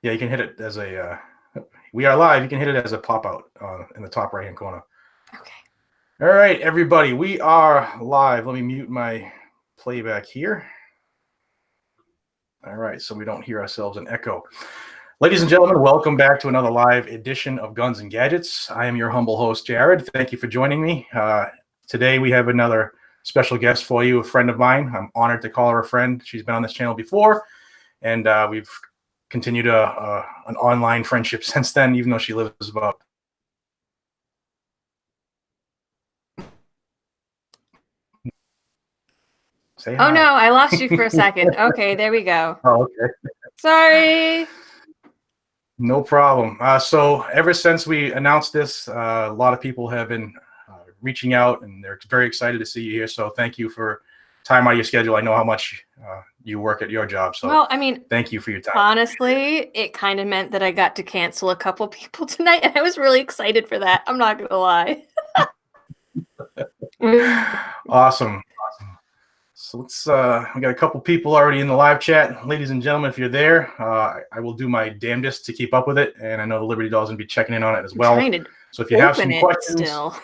Yeah, you can hit it as a. We are live. You can hit it as a pop out in the top right hand corner. Okay. All right, everybody, we are live. Let me mute my playback here. All right, so we don't hear ourselves in echo. Ladies and gentlemen, welcome back to another live edition of Guns and Gadgets. I am your humble host, Jared. Thank you for joining me. Today we have another special guest for you, a friend of mine. I'm honored to call her a friend. She's been on this channel before, and we've continued an online friendship since then, even though she lives about. Say Oh no, hi. I lost you for a second. Okay, there we go. Oh, okay. Sorry. No problem. So ever since we announced this, a lot of people have been reaching out, and they're very excited to see you here. So thank you for time out of your schedule. I know how much you work at your job. So Well, I mean, thank you for your time. honestly, it kind of meant that I got to cancel a couple people tonight, and I was really excited for that. I'm not gonna lie. Awesome. So let's, we got a couple people already in the live chat. Ladies and gentlemen, if you're there, I will do my damnedest to keep up with it. And I know the Liberty Doll is going to be checking in on it as well. I'm trying to so if you have some open it questions, still.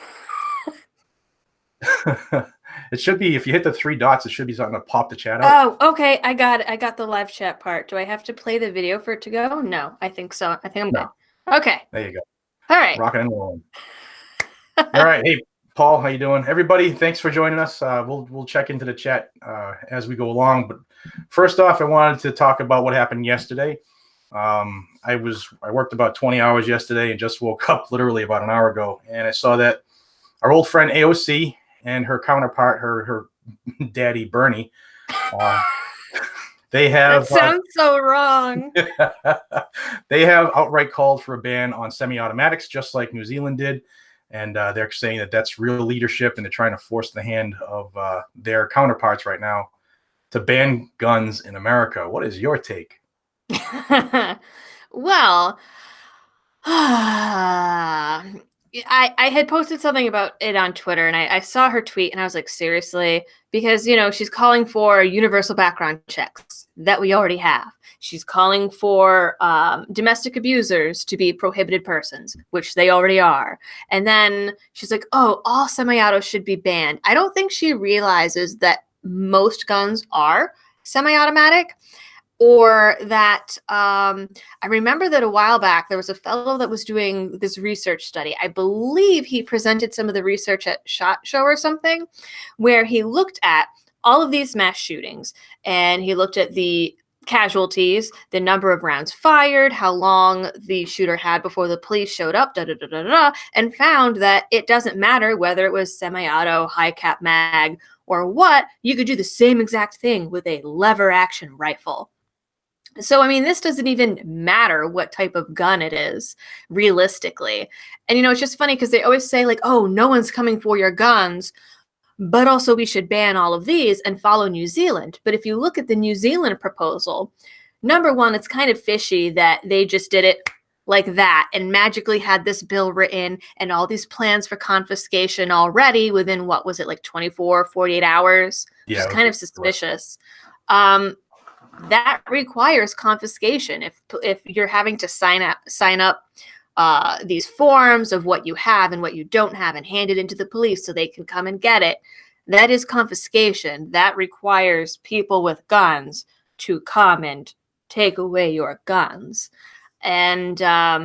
it should be, if you hit the three dots, it should be something to pop the chat out. Oh, okay. I got it. I got the live chat part. Do I have to play the video for it to go? No, I think so. I think I'm good. Okay. There you go. All right. Rocking and rolling. All right. Hey, Paul, how you doing? Everybody, thanks for joining us. We'll check into the chat as we go along. But first off, I wanted to talk about what happened yesterday. I worked about 20 hours yesterday and just woke up literally about an hour ago, and I saw that our old friend AOC and her counterpart, her daddy Bernie, they have. That sounds so wrong. They have outright called for a ban on semi-automatics, just like New Zealand did. And they're saying that that's real leadership, and they're trying to force the hand of their counterparts right now to ban guns in America. What is your take? Well, I had posted something about it on Twitter, and I saw her tweet, and I was like, seriously? Because, she's calling for universal background checks that we already have. She's calling for domestic abusers to be prohibited persons, which they already are. And then she's like, oh, all semi-autos should be banned. I don't think she realizes that most guns are semi-automatic, or that I remember that a while back there was a fellow that was doing this research study. I believe he presented some of the research at SHOT Show or something, where he looked at all of these mass shootings, and he looked at the casualties, the number of rounds fired, how long the shooter had before the police showed up, and found that it doesn't matter whether it was semi-auto, high cap mag, or what, you could do the same exact thing with a lever action rifle. So, I mean, this doesn't even matter what type of gun it is, realistically. And, it's just funny because they always say, like, oh, no one's coming for your guns, but also we should ban all of these and follow New Zealand. But if you look at the New Zealand proposal, number one, it's kind of fishy that they just did it like that and magically had this bill written and all these plans for confiscation already within, what was it, like 24, 48 hours? Yeah, Which is kind of suspicious. That requires confiscation. If you're having to sign up these forms of what you have and what you don't have and hand it into the police so they can come and get it, that is confiscation. That requires people with guns to come and take away your guns. And I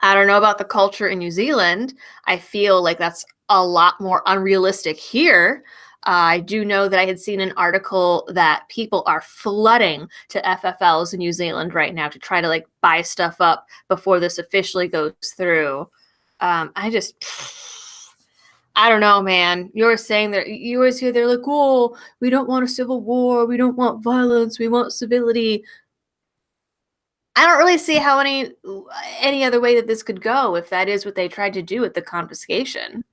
don't know about the culture in New Zealand. I feel like that's a lot more unrealistic here. I do know that I had seen an article that people are flooding to FFLs in New Zealand right now to try to buy stuff up before this officially goes through. I don't know, man. You're saying that you always hear they're like, oh, we don't want a civil war. We don't want violence. We want civility. I don't really see how any other way that this could go if that is what they tried to do with the confiscation.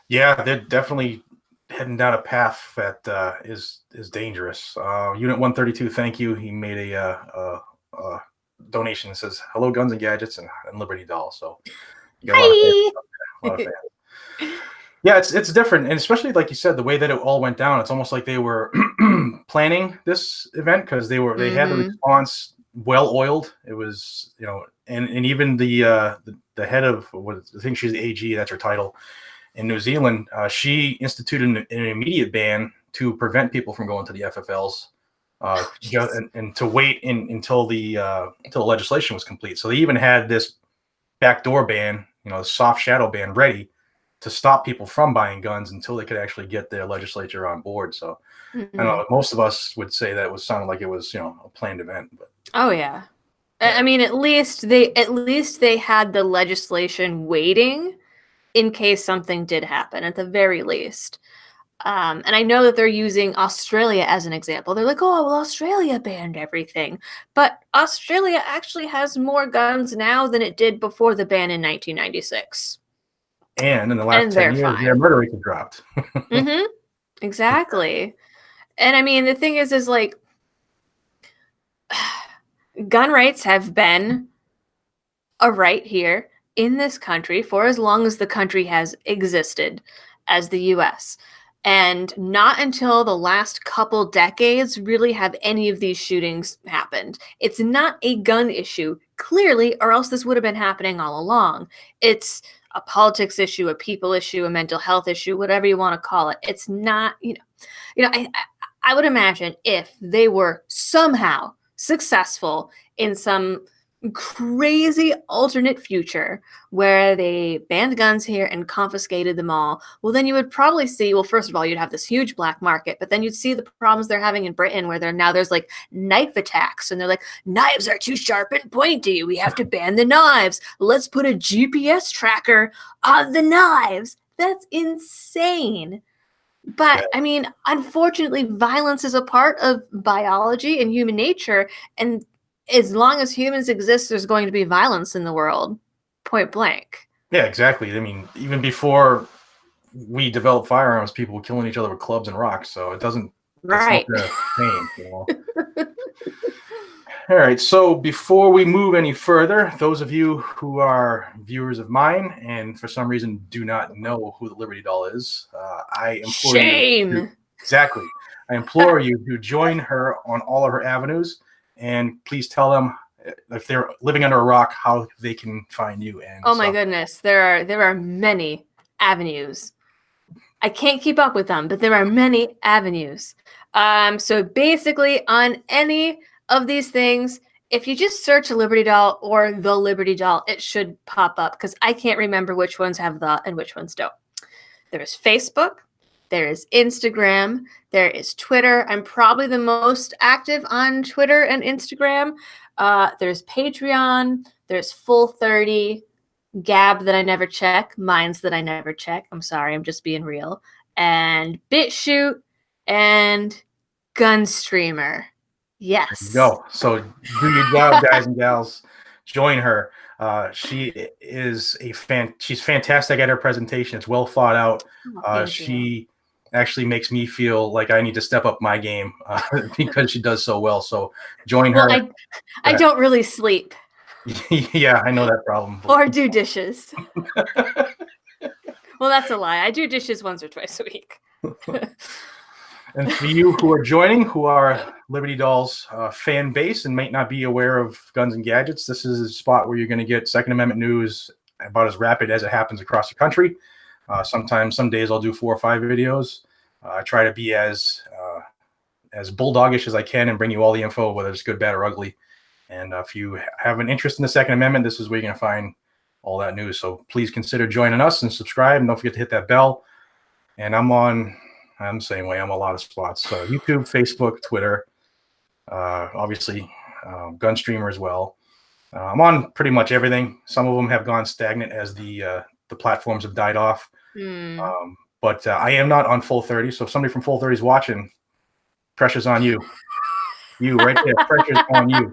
Yeah, they're definitely heading down a path that is dangerous. Unit 132, thank you. He made a donation that says hello, Guns and Gadgets and Liberty Doll. So you got a lot of fans. Yeah, it's different, and especially like you said, the way that it all went down. It's almost like they were planning this event because they had the response well oiled. It was, and even the head of what I think she's the AG, that's her title in New Zealand. She instituted an immediate ban to prevent people from going to the FFLs, and to wait until the legislation was complete. So they even had this backdoor ban, soft shadow ban ready to stop people from buying guns until they could actually get their legislature on board. So I don't know, most of us would say that sounded like it was, a planned event. But oh yeah. I mean, at least they had the legislation waiting in case something did happen, at the very least. And I know that they're using Australia as an example. They're like, oh, well, Australia banned everything. But Australia actually has more guns now than it did before the ban in 1996. And in the last 10 years, their murder rate has dropped. Mm-hmm. Exactly. And I mean, the thing is like, gun rights have been a right here in this country for as long as the country has existed as the US. And not until the last couple decades really have any of these shootings happened. It's not a gun issue, clearly, or else this would have been happening all along. It's a politics issue, a people issue, a mental health issue, whatever you want to call it. It's not, I would imagine if they were somehow successful in some crazy alternate future where they banned guns here and confiscated them all, well, then you would probably see, well, first of all, you'd have this huge black market, but then you'd see the problems they're having in Britain where there's like knife attacks and they're like, knives are too sharp and pointy. We have to ban the knives. Let's put a GPS tracker on the knives. That's insane. But I mean, unfortunately, violence is a part of biology and human nature. And as long as humans exist, there's going to be violence in the world, point blank. Yeah, exactly. I mean, even before we developed firearms, people were killing each other with clubs and rocks. So it doesn't, right. It's not change, All right. So before we move any further, those of you who are viewers of mine and for some reason do not know who the Liberty Doll is, I implore you. Exactly. I implore you to join her on all of her avenues, and please tell them if they're living under a rock how they can find you. And oh my goodness, there are many avenues. I can't keep up with them, but there are many avenues. So basically, on any of these things, if you just search Liberty Doll or the Liberty Doll, it should pop up because I can't remember which ones have the and which ones don't. There's Facebook, there is Instagram, there is Twitter. I'm probably the most active on Twitter and Instagram. There's Patreon, there's Full30, Gab that I never check, Minds that I never check. I'm sorry, I'm just being real. And BitChute and Gunstreamer. Yes. Go. So do your job, guys and gals. Join her. She is she's fantastic at her presentation. It's well thought out. She actually makes me feel like I need to step up my game because she does so well. So join her. I don't really sleep. Yeah, I know that problem. Or do dishes. Well, that's a lie. I do dishes once or twice a week. And for you who are joining, who are Liberty Doll's fan base and might not be aware of Guns and Gadgets, this is a spot where you're going to get Second Amendment news about as rapid as it happens across the country. Sometimes, some days I'll do 4 or 5 videos. I try to be as bulldogish as I can and bring you all the info, whether it's good, bad, or ugly. And if you have an interest in the Second Amendment, this is where you're going to find all that news. So please consider joining us and subscribe. And don't forget to hit that bell. And I'm the same way. I'm a lot of spots. So YouTube, Facebook, Twitter, obviously Gunstreamer as well. I'm on pretty much everything. Some of them have gone stagnant as the platforms have died off. But I am not on Full30. So if somebody from Full30 is watching, pressure's on you. You right there. Pressure's on you.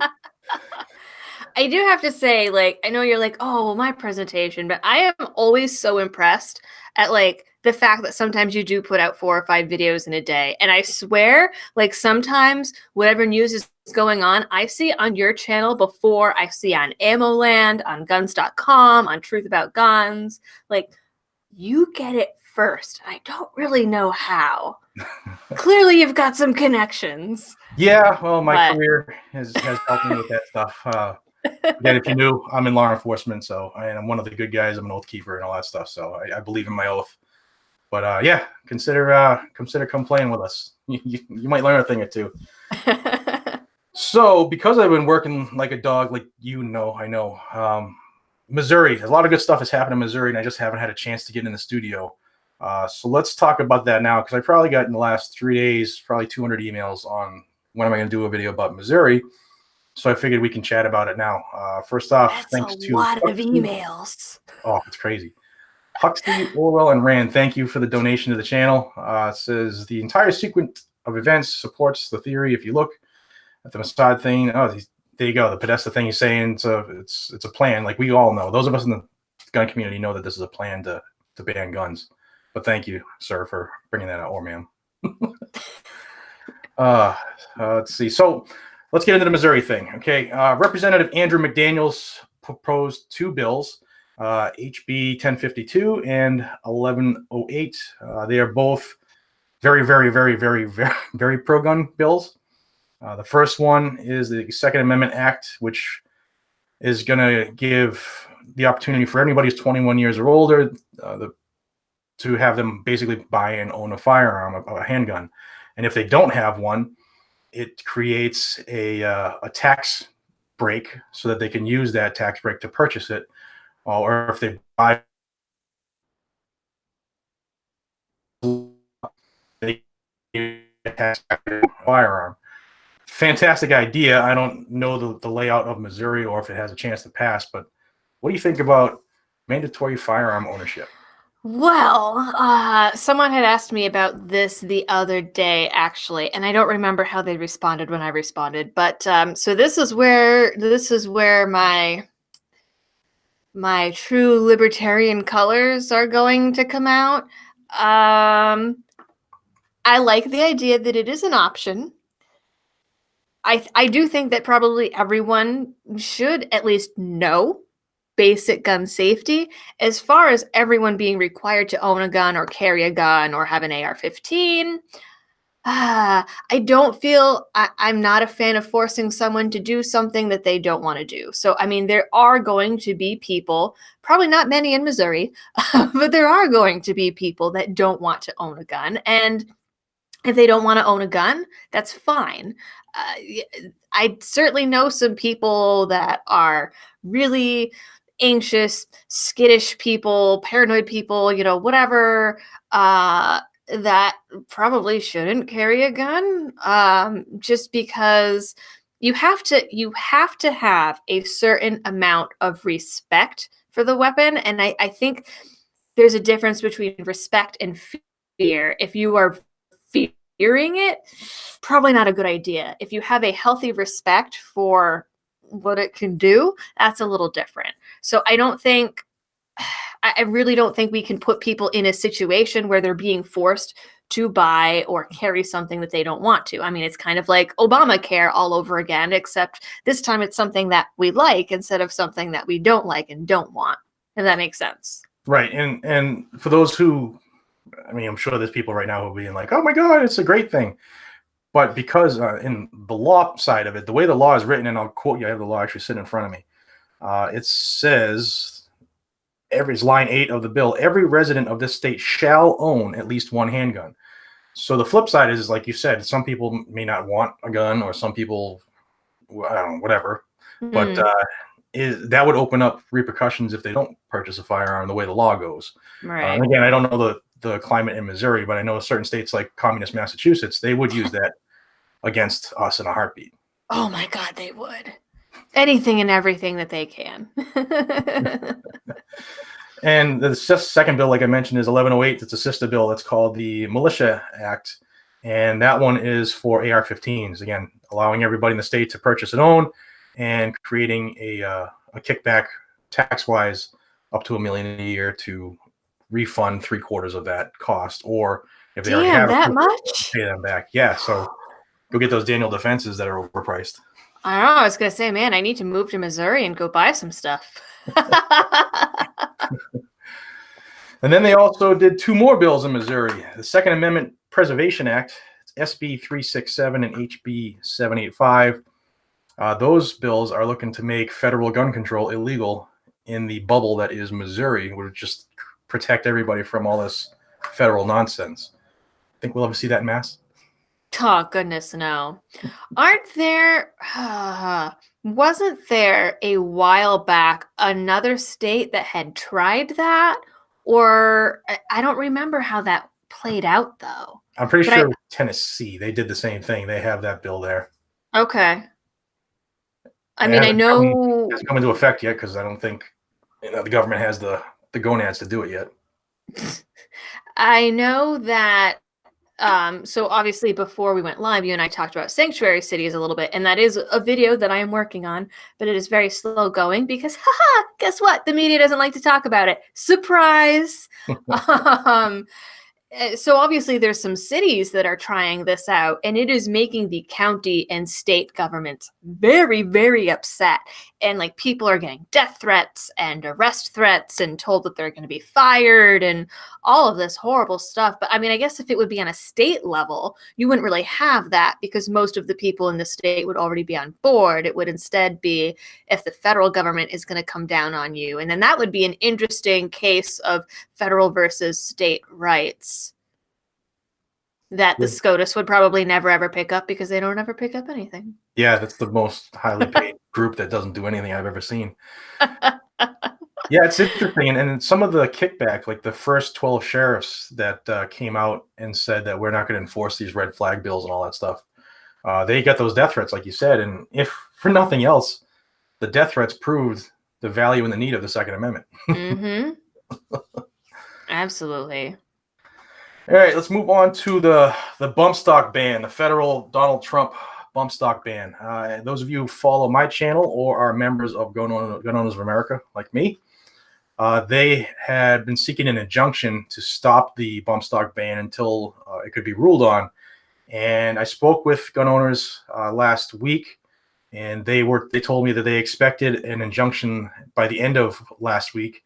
I do have to say, like, I know you're like, oh, well, my presentation, but I am always so impressed at like the fact that sometimes you do put out 4 or 5 videos in a day. And I swear, like sometimes whatever news is going on, I see on your channel before I see on AmmoLand, on guns.com, on Truth About Guns. Like, you get it first. I don't really know how. Clearly, you've got some connections. Yeah, well, my But career has helped me with that stuff. Again, if you knew, I'm in law enforcement, so I'm one of the good guys. I'm an oath keeper and all that stuff. So I believe in my oath. But yeah, consider come playing with us. You might learn a thing or two. So because I've been working like a dog, like I know, Missouri, a lot of good stuff has happened in Missouri, and I just haven't had a chance to get in the studio. So let's talk about that now, because I probably got in the last 3 days, probably 200 emails on when am I going to do a video about Missouri. So I figured we can chat about it now. First off, that's thanks a to lot of Huxley. emails. Oh, it's crazy. Huxley, Orwell, and Rand, thank you for the donation to the channel. It says the entire sequence of events supports the theory. If you look at the Mossad thing, there you go. The Podesta thing he's saying, it's a plan. Like we all know, those of us in the gun community know that this is a plan to ban guns. But thank you, sir, for bringing that out, or ma'am. Let's see. So let's get into the Missouri thing. Okay. Representative Andrew McDaniels proposed 2 bills, HB 1052 and 1108. They are both very, very, very, very, very, very pro-gun bills. The first one is the Second Amendment Act, which is going to give the opportunity for anybody who's 21 years or older to have them basically buy and own a firearm, a handgun. And if they don't have one, it creates a tax break so that they can use that tax break to purchase it. Or if they buy, they get a tax firearm. Fantastic idea. I don't know the layout of Missouri or if it has a chance to pass, but what do you think about mandatory firearm ownership? Well, someone had asked me about this the other day, actually, and I don't remember how they responded when I responded. But so this is where my true libertarian colors are going to come out. I like the idea that it is an option. I do think that probably everyone should at least know basic gun safety. As far as everyone being required to own a gun or carry a gun or have an AR-15, I don't feel I'm not a fan of forcing someone to do something that they don't want to do. So, I mean, there are going to be people, probably not many in Missouri, but there are going to be people that don't want to own a gun. And if they don't want to own a gun, that's fine. I certainly know some people that are really anxious, skittish people, paranoid people, whatever, that probably shouldn't carry a gun, just because you have to have a certain amount of respect for the weapon. And I think there's a difference between respect and fear. If you are fearing it, probably not a good idea. If you have a healthy respect for what it can do, that's a little different. So I really don't think we can put people in a situation where they're being forced to buy or carry something that they don't want to. I mean, it's kind of like Obamacare all over again, except this time it's something that we like instead of something that we don't like and don't want. If that makes sense. Right. And for those who, I mean, I'm sure there's people right now who are being like, oh my God, it's a great thing. But because in the law side of it, the way the law is written, and I'll quote you, I have the law actually sitting in front of me. It says, it's line 8 of the bill, every resident of this state shall own at least one handgun. So the flip side is, like you said, some people may not want a gun, or some people, I don't know, whatever. But that would open up repercussions if they don't purchase a firearm the way the law goes. Right. And again, I don't know the climate in Missouri, but I know certain states like communist Massachusetts, they would use that against us in a heartbeat. Oh my God, they would. Anything and everything that they can. And the second bill, like I mentioned, is 1108. It's a sister bill. That's called the Militia Act. And that one is for AR-15s. Again, allowing everybody in the state to purchase and own, and creating a kickback tax-wise up to $1 million a year to refund 3/4 of that cost. Or if they already have that it, much? pay them back. Yeah, so go get those Daniel defenses that are overpriced. I don't know. I was going to say, man, I need to move to Missouri and go buy some stuff. And then they also did two more bills in Missouri. The Second Amendment Preservation Act, SB 367 and HB 785. Those bills are looking to make federal gun control illegal in the bubble that is Missouri, would just protect everybody from all this federal nonsense. Think we'll ever see that in Mass? Oh, goodness, no. Aren't there, wasn't there a while back another state that had tried that? Or I don't remember how that played out, though. I'm pretty But sure Tennessee, they did the same thing. They have that bill there. okay. I It mean, I hasn't know come into effect yet because I don't think the government has the gonads to do it yet. I know that so obviously before we went live, you and I talked about sanctuary cities a little bit, and that is a video that I am working on, but it is very slow going because haha, guess what? The media doesn't like to talk about it. Surprise. um so obviously there's some cities that are trying this out, and it is making the county and state governments very, very upset. And like people are getting death threats and arrest threats and told that they're going to be fired and all of this horrible stuff. But I mean, I guess if it would be on a state level, you wouldn't really have that because most of the people in the state would already be on board. It would instead be if the federal government is going to come down on you. And then that would be an interesting case of federal versus state rights that the SCOTUS would probably never ever pick up because they don't ever pick up anything. Yeah, that's the most highly paid group that doesn't do anything I've ever seen. Yeah, it's interesting. And some of the kickback, like the first 12 sheriffs that came out and said that we're not going to enforce these red flag bills and all that stuff, they got those death threats, like you said. And if for nothing else, the death threats proved the value and the need of the Second Amendment. Mm-hmm. Absolutely. All right, let's move on to the bump stock ban, the federal Donald Trump bump stock ban. Those of you who follow my channel or are members of Gun Owners of America, like me, they had been seeking an injunction to stop the bump stock ban until it could be ruled on. And I spoke with gun owners last week, and they told me that they expected an injunction by the end of last week,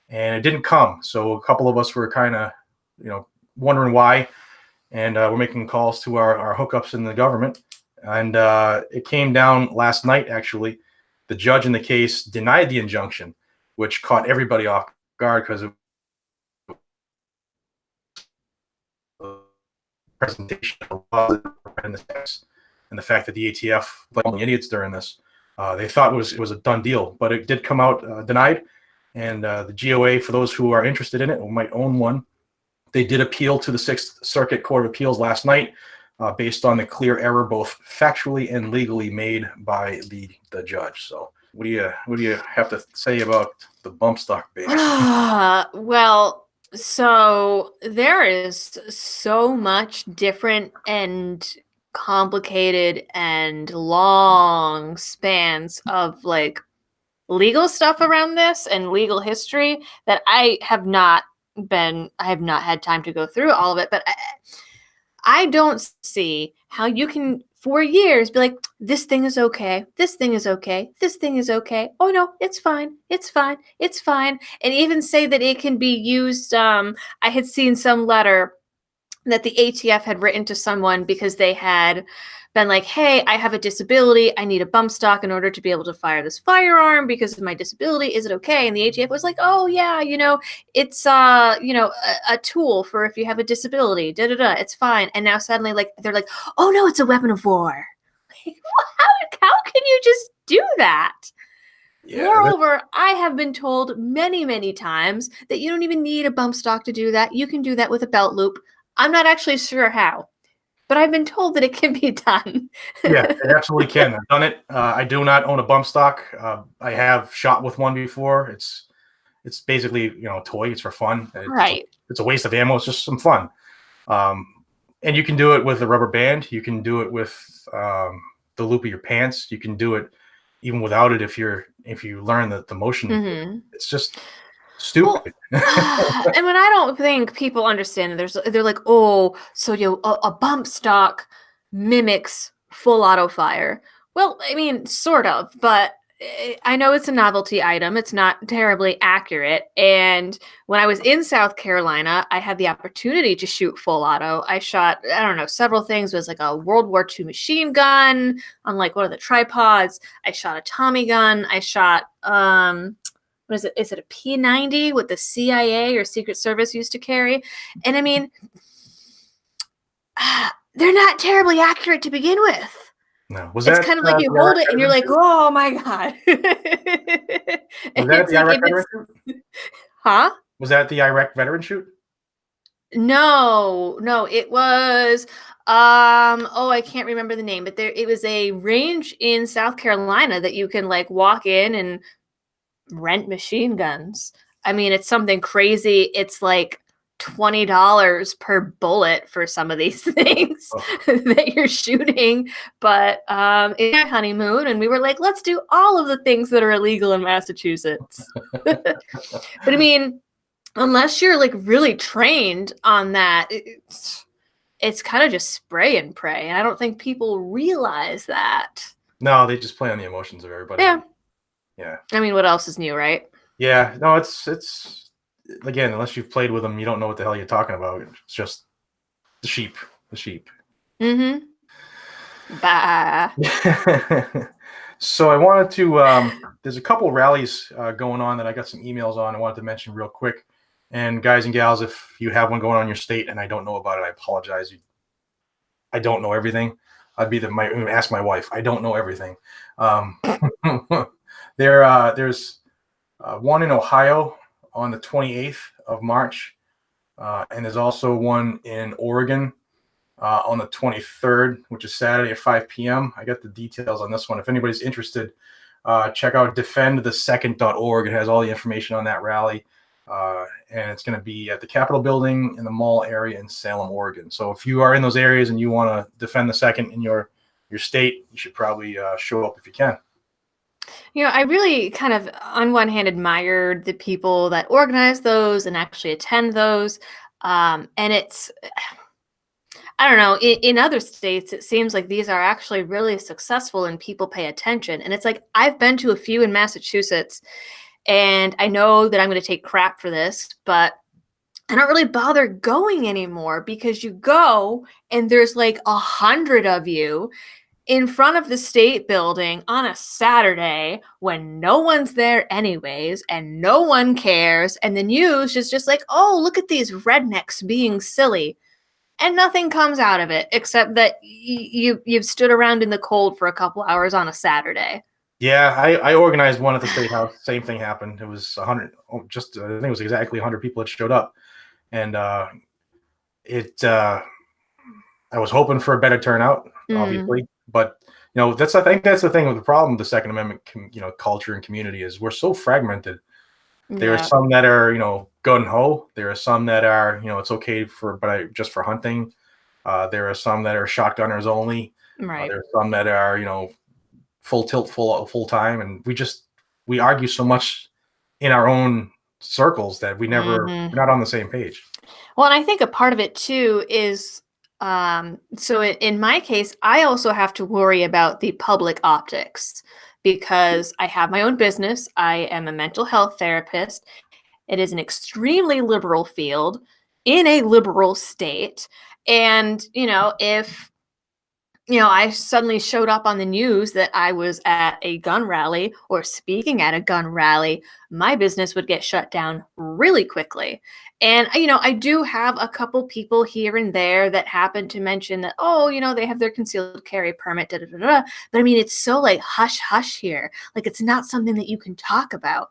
and it didn't come. So a couple of us were kind of, wondering why, and we're making calls to our hookups in the government. And it came down last night, actually. The judge in the case denied the injunction, which caught everybody off guard because of the presentation of in the text and the fact that the ATF, like only idiots during this, they thought it was a done deal, but it did come out denied. And the GOA, for those who are interested in it or might own one, they did appeal to the Sixth Circuit Court of Appeals last night based on the clear error, both factually and legally, made by the judge. So what do you have to say about the bump stock ban? Well, so there is so much different and complicated and long spans of like legal stuff around this and legal history that I have not had time to go through all of it, but I don't see how you can for years be like, this thing is okay, this thing is okay, this thing is okay. Oh no, it's fine, it's fine, it's fine. And even say that it can be used. I had seen some letter that the ATF had written to someone because they had been like, hey, I have a disability. I need a bump stock in order to be able to fire this firearm because of my disability. Is it okay? And the ATF was like, oh yeah, it's a tool for if you have a disability. Da da da. It's fine. And now suddenly, like, they're like, oh no, it's a weapon of war. How can you just do that? Yeah, moreover, I have been told many, many times that you don't even need a bump stock to do that. You can do that with a belt loop. I'm not actually sure how, but I've been told that it can be done. Yeah, it absolutely can. I've done it. I do not own a bump stock. I have shot with one before. It's basically a toy. It's for fun. Right. It's a waste of ammo. It's just some fun. And you can do it with a rubber band. You can do it with the loop of your pants. You can do it even without it if you learn the motion. Mm-hmm. It's just stupid. Well, and when I don't think people understand it, they're like, oh, so a bump stock mimics full auto fire. Well, I mean, sort of, but I know it's a novelty item. It's not terribly accurate. And when I was in South Carolina, I had the opportunity to shoot full auto. I shot, I don't know, several things. It was like a World War II machine gun on like one of the tripods. I shot a Tommy gun. I shot what is it? Is it a P90 what the CIA or Secret Service used to carry? And I mean, they're not terribly accurate to begin with. No, was It's that kind of like you the hold Iraq it and you're veteran like, shoot? oh my God. Was And that it's the like, Iraq if veteran it's, shoot? huh? Was that the Iraq veteran shoot? No, it was, oh, I can't remember the name, but it was a range in South Carolina that you can like walk in and rent machine guns. I mean, it's something crazy. It's like $20 per bullet for some of these things Oh. that you're shooting. But it's my honeymoon, and we were like, let's do all of the things that are illegal in Massachusetts. But I mean, unless you're like really trained on that, it's kind of just spray and pray. And I don't think people realize that. No, they just play on the emotions of everybody. Yeah. Yeah. I mean, what else is new, right? Yeah. No, it's again, unless you've played with them, you don't know what the hell you're talking about. It's just the sheep. The sheep. Mm-hmm. Bah. So I wanted to there's a couple rallies going on that I got some emails on I wanted to mention real quick. And guys and gals, if you have one going on in your state and I don't know about it, I apologize. I don't know everything. I'd be ask my wife. I don't know everything. There's one in Ohio on the 28th of March, and there's also one in Oregon on the 23rd, which is Saturday at 5 p.m. I got the details on this one. If anybody's interested, check out defendthesecond.org. It has all the information on that rally. And it's going to be at the Capitol building in the mall area in Salem, Oregon. So if you are in those areas and you want to defend the second in your state, you should probably show up if you can. You know, I really kind of, on one hand, admired the people that organize those and actually attend those. And it's, I don't know, in other states, it seems like these are actually really successful and people pay attention. And it's like, I've been to a few in Massachusetts, and I know that I'm going to take crap for this, but I don't really bother going anymore because you go and there's like 100 of you in front of the state building on a Saturday when no one's there anyways and no one cares. And the news is just like, oh, look at these rednecks being silly. And nothing comes out of it except that you've stood around in the cold for a couple hours on a Saturday. Yeah, I organized one at the State House. Same thing happened. It was 100, just I think it was exactly 100 people that showed up, and it. I was hoping for a better turnout, obviously, but I think that's the thing with the problem with the Second Amendment, culture and community is we're so fragmented. There are some that are gun ho. There are some that are it's okay just for hunting. There are some that are shotgunners only. Right. There are some that are full tilt, full time, and we argue so much in our own circles that we're not on the same page. Well, and I think a part of it too is so in my case, I also have to worry about the public optics because I have my own business. I am a mental health therapist. It is an extremely liberal field in a liberal state. And, if I suddenly showed up on the news that I was at a gun rally or speaking at a gun rally, my business would get shut down really quickly. And, I do have a couple people here and there that happen to mention that, oh, they have their concealed carry permit, da, da, da, da. But I mean, it's so like hush hush here. Like it's not something that you can talk about.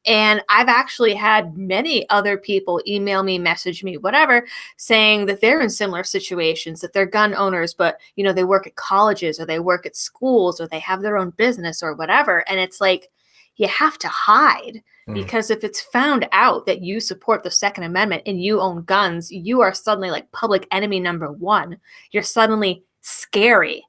And I've actually had many other people email me, message me, whatever, saying that they're in similar situations, that they're gun owners, but they work at colleges or they work at schools or they have their own business or whatever. And it's like, you have to hide because if it's found out that you support the Second Amendment and you own guns, you are suddenly like public enemy number one. You're suddenly scary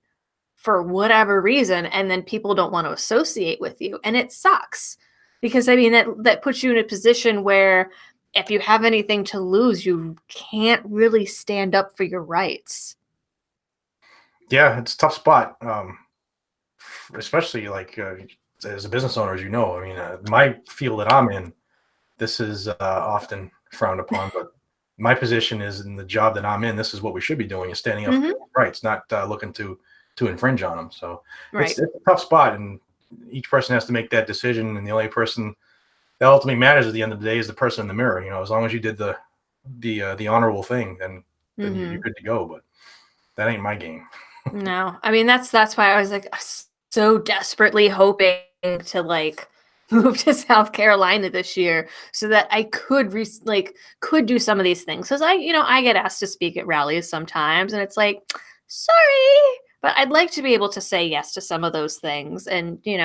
for whatever reason. And then people don't want to associate with you. And it sucks because I mean, that puts you in a position where if you have anything to lose, you can't really stand up for your rights. Yeah, it's a tough spot, especially like as a business owner, as you know, I mean, my field that I'm in, this is often frowned upon, but my position is in the job that I'm in. This is what we should be doing: is standing up for Hmm. people's rights, not looking to infringe on them. So Right. it's a tough spot, and each person has to make that decision. And the only person that ultimately matters at the end of the day is the person in the mirror. You know, as long as you did the honorable thing, then you're Hmm. good to go. But that ain't my game. No, I mean that's why I was like so desperately hoping to like move to South Carolina this year so that I could could do some of these things because I get asked to speak at rallies sometimes and it's like sorry, but I'd like to be able to say yes to some of those things and be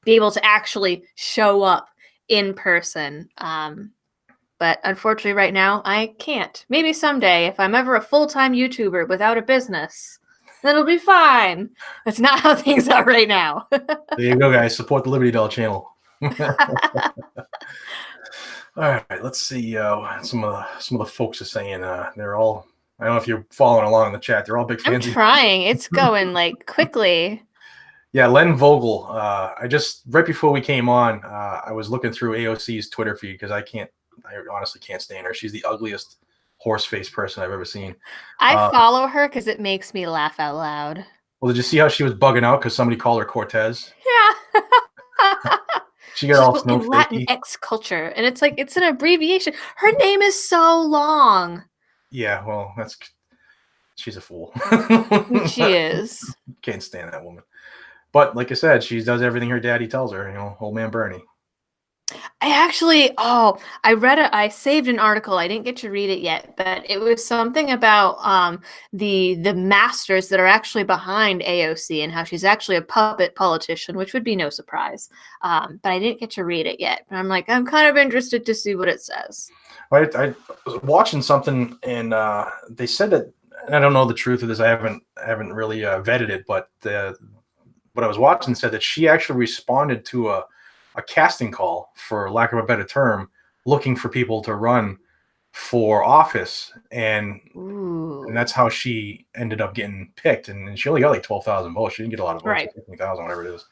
able to actually show up in person. But unfortunately, right now, I can't. Maybe someday, if I'm ever a full-time YouTuber without a business, then it'll be fine. That's not how things are right now. There you go, guys. Support the Liberty Doll channel. All right, let's see. Some of the folks are saying they're all. I don't know if you're following along in the chat. They're all big I'm fans of you. trying. It's going like quickly. Yeah, Len Vogel. I just right before we came on, I was looking through AOC's Twitter feed because I honestly can't stand her. She's the ugliest horse-faced person I've ever seen. I Uh, follow her because it makes me laugh out loud. well, did you see how she was bugging out because somebody called her Cortez? Yeah. She got She's all well, in snowflakey. Latinx culture, and it's like it's an abbreviation. Her name is so long. Yeah, well, she's a fool. She is. Can't stand that woman. But like I said, she does everything her daddy tells her. You know, old man Bernie. I saved an article. I didn't get to read it yet, but it was something about the masters that are actually behind AOC and how she's actually a puppet politician, which would be no surprise. But I didn't get to read it yet. But I'm like, I'm kind of interested to see what it says. I was watching something and they said that, and I don't know the truth of this. I haven't really vetted it, but what I was watching said that she actually responded to a casting call, for lack of a better term, looking for people to run for office, and Ooh. that's how she ended up getting picked. And she only got like 12,000 votes. She didn't get a lot of votes, Right. 15,000, whatever it is.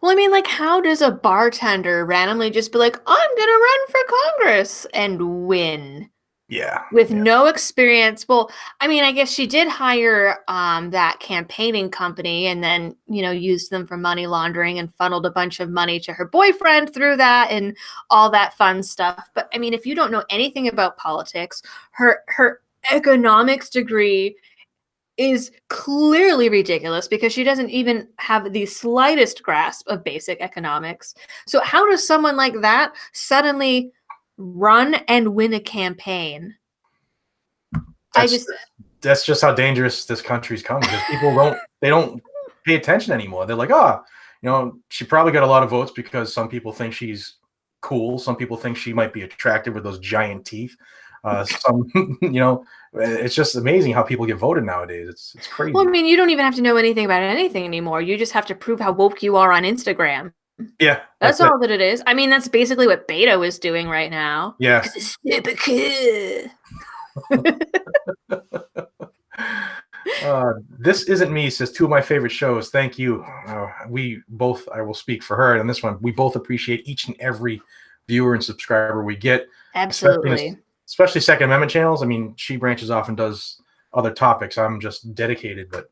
Well, I mean, like, how does a bartender randomly just be like, I'm gonna run for Congress and win? Yeah, With yeah, no experience. Well, I mean, I guess she did hire that campaigning company and then, used them for money laundering and funneled a bunch of money to her boyfriend through that and all that fun stuff. But I mean, if you don't know anything about politics, her economics degree is clearly ridiculous because she doesn't even have the slightest grasp of basic economics. So how does someone like that suddenly run and win a campaign? I that's just that's just how dangerous this country's come, because people don't pay attention anymore. They're like, she probably got a lot of votes because some people think she's cool. Some people think she might be attractive with those giant teeth. Some, it's just amazing how people get voted nowadays. It's well, crazy. I mean, you don't even have to know anything about anything anymore. You just have to prove how woke you are on Instagram. Yeah, That's that's it. all that it is. I mean, that's basically what Beto is doing right now. Yeah. Because it's super cool. This Isn't Me says, two of my favorite shows. Thank you. We both, I will speak for her, and this one, we both appreciate each and every viewer and subscriber we get, especially Absolutely. especially Second Amendment channels. I mean, she branches off and does other topics. I'm just dedicated, but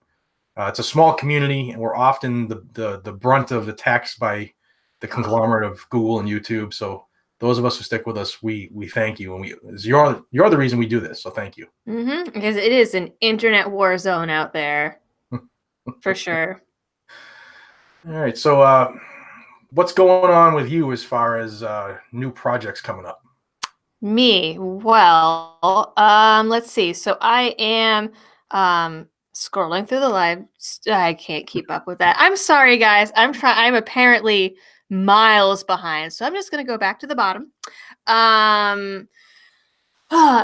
it's a small community, and we're often the brunt of attacks by the conglomerate of Google and YouTube. So those of us who stick with us, we thank you, and you're the reason we do this. So thank you. Because it is an internet war zone out there, for sure. All right. So, what's going on with you as far as new projects coming up? Me, well, let's see. So I am scrolling through the live. I can't keep up with that. I'm sorry, guys. I'm apparently miles behind. So I'm just gonna go back to the bottom. Um,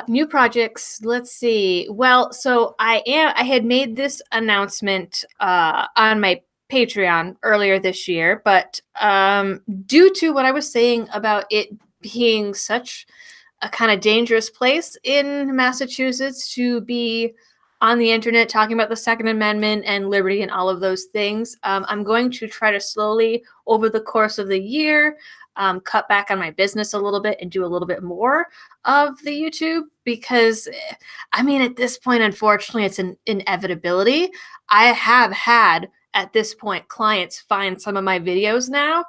new projects. Let's see. Well, so I had made this announcement on my Patreon earlier this year, but due to what I was saying about it being such a kind of dangerous place in Massachusetts to be on the internet talking about the Second Amendment and liberty and all of those things. I'm going to try to slowly, over the course of the year, cut back on my business a little bit and do a little bit more of the YouTube because, I mean, at this point, unfortunately, it's an inevitability. I have had, at this point, clients find some of my videos now.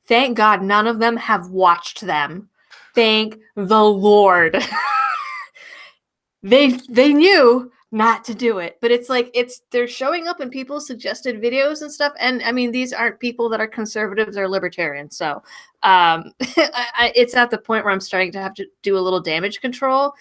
Thank God none of them have watched them. Thank the Lord. They knew not to do it, but it's like they're showing up in people's suggested videos and stuff. And I mean, these aren't people that are conservatives or libertarians, so it's at the point where I'm starting to have to do a little damage control.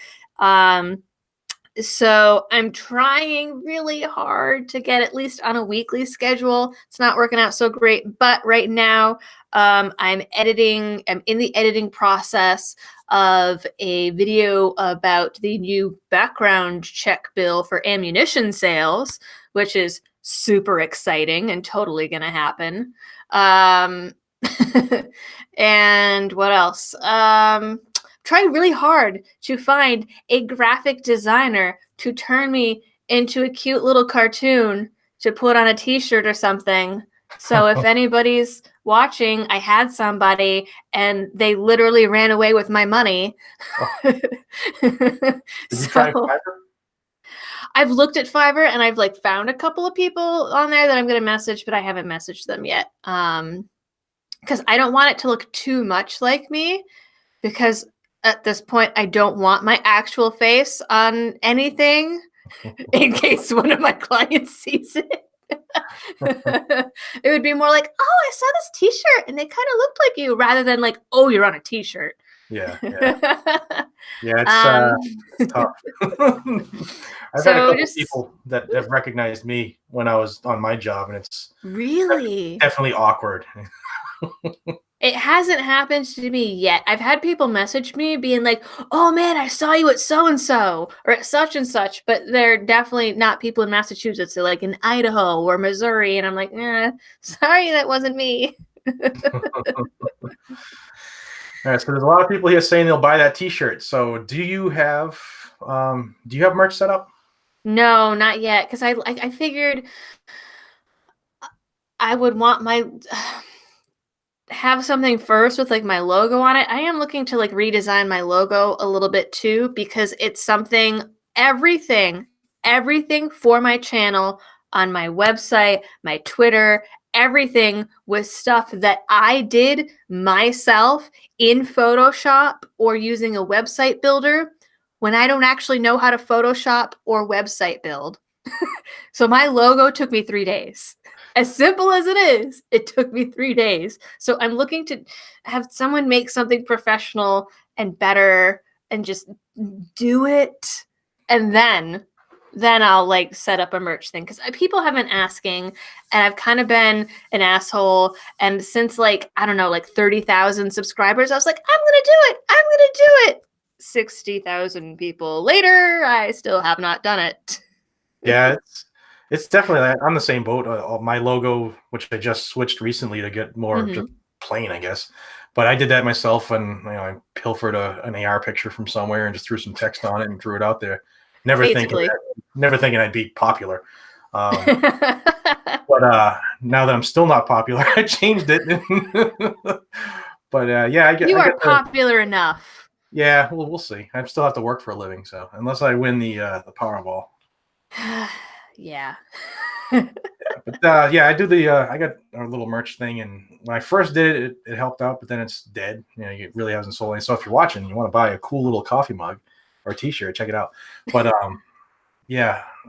So I'm trying really hard to get at least on a weekly schedule. It's not working out so great, but right now I'm in the editing process of a video about the new background check bill for ammunition sales, which is super exciting and totally going to happen. And what else? Trying really hard to find a graphic designer to turn me into a cute little cartoon to put on a t-shirt or something. So if anybody's watching, I had somebody and they literally ran away with my money. Did you try Fiverr? I've looked at Fiverr and I've like found a couple of people on there that I'm going to message, but I haven't messaged them yet. Because I don't want it to look too much like me, because at this point I don't want my actual face on anything in case one of my clients sees it. It would be more like, oh, I saw this t-shirt and it kind of looked like you, rather than like, oh, you're on a t-shirt. Yeah. It's tough. I've had a couple people that have recognized me when I was on my job, and it's really definitely awkward. It hasn't happened to me yet. I've had people message me being like, oh man, I saw you at so-and-so or at such and such, but they're definitely not people in Massachusetts. They're like in Idaho or Missouri. And I'm like, sorry, that wasn't me. All right, so there's a lot of people here saying they'll buy that t-shirt. So do you have merch set up? No, not yet. Because I figured I would want my... have something first with like my logo on it. I am looking to like redesign my logo a little bit too, because it's something, everything for my channel, on my website, my Twitter, everything was stuff that I did myself in Photoshop or using a website builder when I don't actually know how to Photoshop or website build. So my logo took me 3 days. As simple as it is, it took me 3 days. So I'm looking to have someone make something professional and better and just do it. And then I'll like set up a merch thing, because people have been asking and I've kind of been an asshole. And since like, I don't know, like 30,000 subscribers, I was like, I'm going to do it. I'm going to do it. 60,000 people later, I still have not done it. Yeah, it's definitely that. I'm the same boat. My logo, which I just switched recently to get more just plain, I guess. But I did that myself, and I pilfered an AR picture from somewhere and just threw some text on it and threw it out there. Never thinking I'd be popular. But now that I'm still not popular, I changed it. But you are popular enough. Yeah, well, we'll see. I still have to work for a living, so unless I win the Powerball. Yeah. But I do I got a little merch thing, and when I first did it, it helped out, but then it's dead. It really hasn't sold any. So if you're watching, you want to buy a cool little coffee mug or a t-shirt, check it out. But I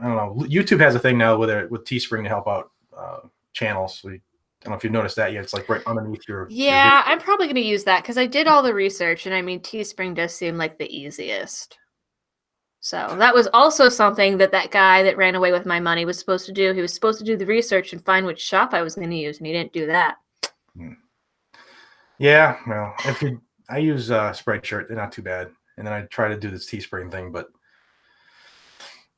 don't know. YouTube has a thing now with Teespring to help out channels. So I don't know if you've noticed that yet. It's like right underneath your Yeah, I'm probably going to use that, because I did all the research, and I mean, Teespring does seem like the easiest. So that was also something that guy that ran away with my money was supposed to do. He was supposed to do the research and find which shop I was going to use, and he didn't do that. Yeah, well, I use Spreadshirt, they're not too bad, and then I try to do this Teespring thing, but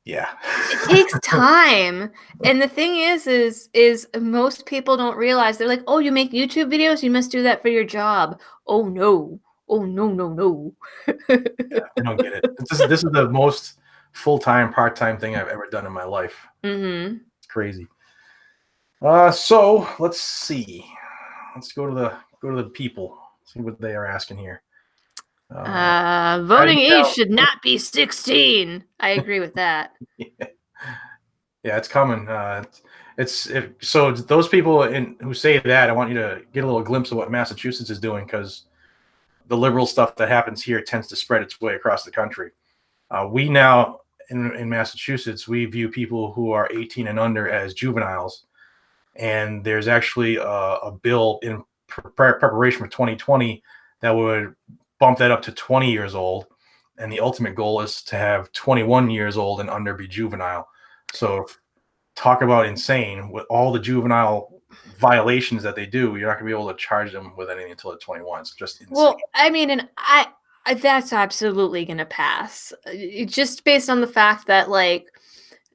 yeah, it takes time. And the thing is most people don't realize. They're like, oh, you make YouTube videos, you must do that for your job. Oh no. Yeah, I don't get it. This is the most full-time, part-time thing I've ever done in my life. Mm-hmm. It's crazy. So let's see. Let's go to the people. See what they are asking here. Voting age should not be 16. I agree with that. Yeah, it's coming. So those people who say that, I want you to get a little glimpse of what Massachusetts is doing, because the liberal stuff that happens here tends to spread its way across the country. We now in Massachusetts, we view people who are 18 and under as juveniles, and there's actually a bill in preparation for 2020 that would bump that up to 20 years old, and the ultimate goal is to have 21 years old and under be juvenile. So talk about insane. With all the juvenile violations that they do, you're not going to be able to charge them with anything until they're 21. It's just insane. Well, I mean, and that's absolutely going to pass. Just based on the fact that, like,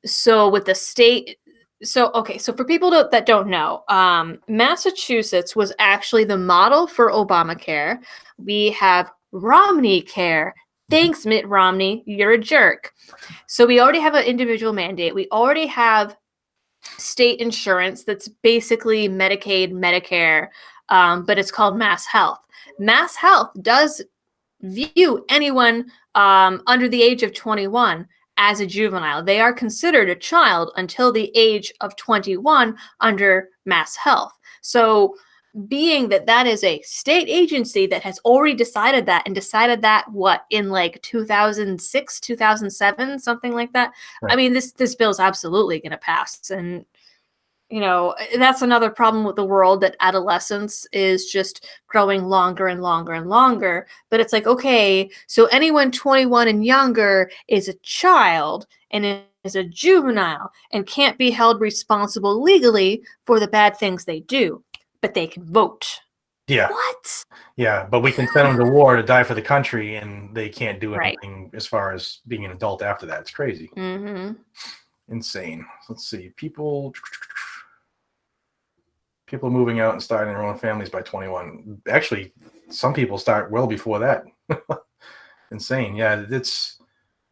so with the state, so okay, so for people that don't know, Massachusetts was actually the model for Obamacare. We have Romney Care. Thanks, Mitt Romney. You're a jerk. So we already have an individual mandate. We already have state insurance that's basically Medicaid, Medicare, but it's called Mass Health. Mass Health does view anyone under the age of 21 as a juvenile. They are considered a child until the age of 21 under Mass Health. So being that that is a state agency that has already decided that, and decided that what, in like 2006, 2007, something like that. Right. I mean, this bill is absolutely going to pass. And that's another problem with the world, that adolescence is just growing longer and longer and longer. But it's like, okay, so anyone 21 and younger is a child and is a juvenile and can't be held responsible legally for the bad things they do, but they can vote. Yeah. What? Yeah, but we can send them to war to die for the country, and they can't do Right. anything as far as being an adult after that. It's crazy. Mm-hmm. Insane. Let's see. People moving out and starting their own families by 21. Actually, some people start well before that. Insane. Yeah, it's